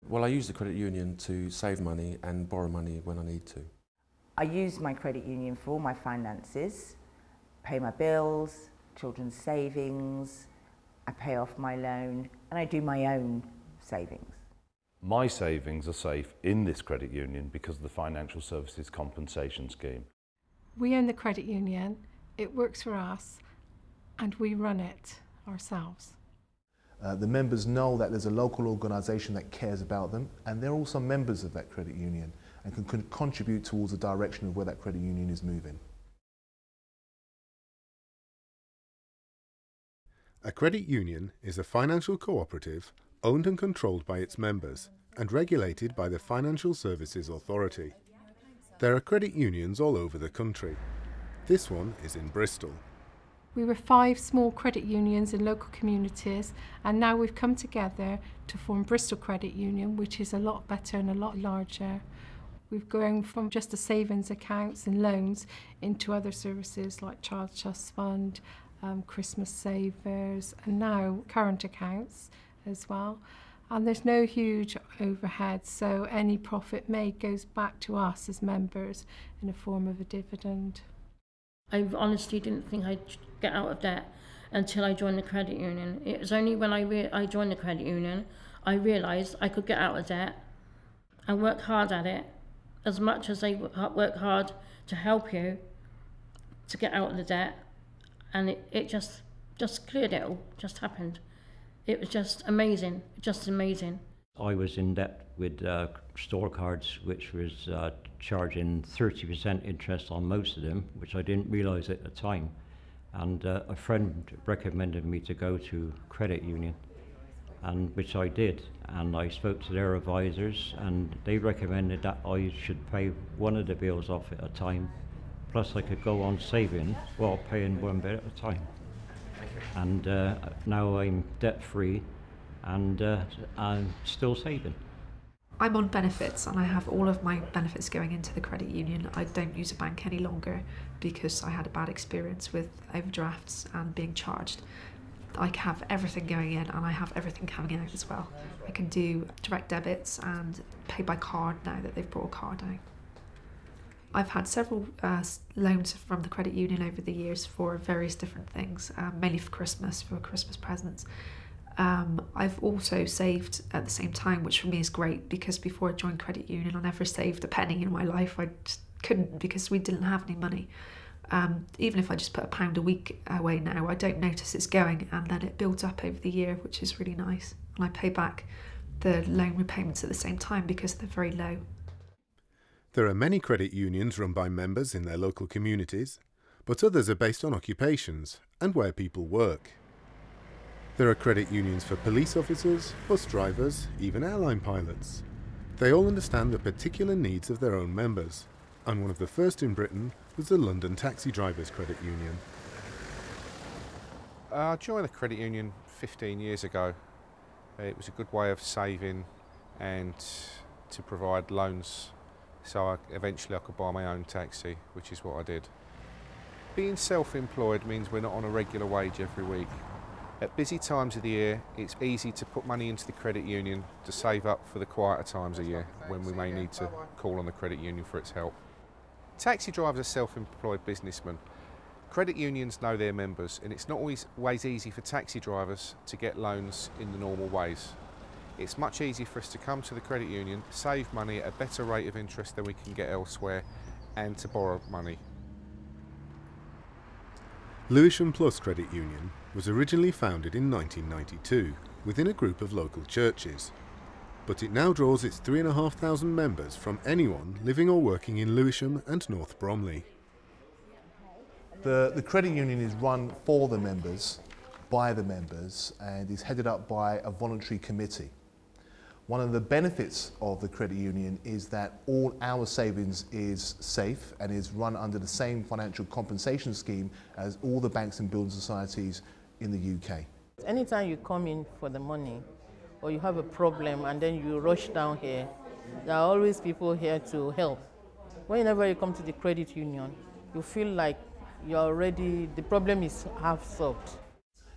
Well, I use the credit union to save money and borrow money when I need to. I use my credit union for all my finances, pay my bills, children's savings, I pay off my loan, and I do my own savings. My savings are safe in this credit union because of the Financial Services Compensation Scheme. We own the credit union, it works for us, and we run it ourselves. The members know that there's a local organisation that cares about them, and they're also members of that credit union and can contribute towards the direction of where that credit union is moving. A credit union is a financial cooperative owned and controlled by its members and regulated by the Financial Services Authority. There are credit unions all over the country. This one is in Bristol. We were 5 small credit unions in local communities, and now we've come together to form Bristol Credit Union, which is a lot better and a lot larger. We've grown from just the savings accounts and loans into other services like Child Trust Fund, Christmas savers, and now current accounts as well. And there's no huge overhead, so any profit made goes back to us as members in the form of a dividend. I honestly didn't think I'd get out of debt until I joined the credit union. It was only when I joined the credit union I realised I could get out of debt and work hard at it, as much as they work hard to help you to get out of the debt. And it just cleared it all, just happened. It was just amazing, just amazing. I was in debt with store cards, which was charging 30% interest on most of them, which I didn't realise at the time. And a friend recommended me to go to credit union, and which I did. And I spoke to their advisors, and they recommended that I should pay one of the bills off at a time. Plus I could go on saving while paying one bit at a time. And now I'm debt-free and I'm still saving. I'm on benefits and I have all of my benefits going into the credit union. I don't use a bank any longer because I had a bad experience with overdrafts and being charged. I have everything going in and I have everything coming out as well. I can do direct debits and pay by card now that they've brought a card out. I've had several loans from the credit union over the years for various different things, mainly for Christmas presents. I've also saved at the same time, which for me is great because before I joined credit union I never saved a penny in my life. I just couldn't because we didn't have any money. Even if I just put £1 a week away now, I don't notice it's going, and then it builds up over the year, which is really nice. And I pay back the loan repayments at the same time because they're very low. There are many credit unions run by members in their local communities, but others are based on occupations and where people work. There are credit unions for police officers, bus drivers, even airline pilots. They all understand the particular needs of their own members, and one of the first in Britain was the London Taxi Drivers Credit Union. I joined the credit union 15 years ago. It was a good way of saving and to provide loans, so eventually I could buy my own taxi, which is what I did. Being self-employed means we're not on a regular wage every week. At busy times of the year, it's easy to put money into the credit union to save up for the quieter times of year when we may need to call on the credit union for its help. Taxi drivers are self-employed businessmen. Credit unions know their members, and it's not always easy for taxi drivers to get loans in the normal ways. It's much easier for us to come to the credit union, save money at a better rate of interest than we can get elsewhere, and to borrow money. Lewisham Plus Credit Union was originally founded in 1992 within a group of local churches, but it now draws its 3,500 members from anyone living or working in Lewisham and North Bromley. The credit union is run for the members, by the members, and is headed up by a voluntary committee. One of the benefits of the credit union is that all our savings is safe and is run under the same financial compensation scheme as all the banks and building societies in the UK. Anytime you come in for the money or you have a problem and then you rush down here, there are always people here to help. Whenever you come to the credit union, you feel like you're already, the problem is half solved.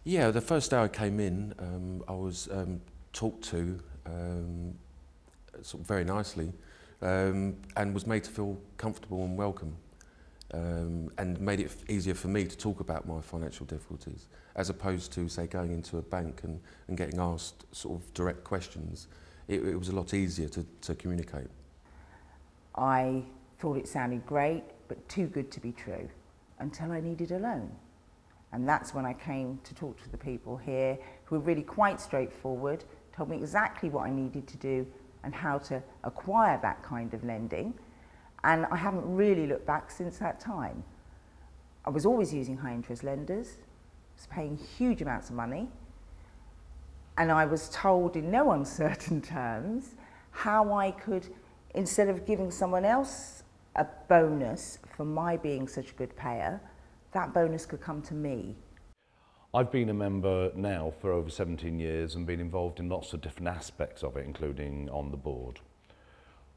Yeah, the first day I came in, I was talked to sort of very nicely, and was made to feel comfortable and welcome, and made it easier for me to talk about my financial difficulties, as opposed to, say, going into a bank and getting asked sort of direct questions. It was a lot easier to communicate. I thought it sounded great, but too good to be true, until I needed a loan. And that's when I came to talk to the people here, who were really quite straightforward, told me exactly what I needed to do and how to acquire that kind of lending. And I haven't really looked back since that time. I was always using high interest lenders, was paying huge amounts of money, and I was told in no uncertain terms how I could, instead of giving someone else a bonus for my being such a good payer, that bonus could come to me. I've been a member now for over 17 years and been involved in lots of different aspects of it, including on the board.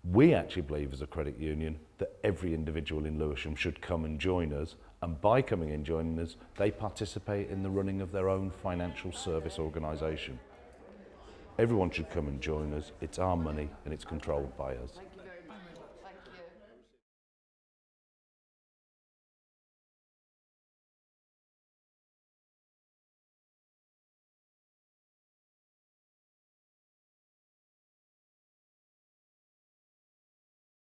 We actually believe as a credit union that every individual in Lewisham should come and join us, and by coming and joining us, they participate in the running of their own financial service organisation. Everyone should come and join us. It's our money and it's controlled by us.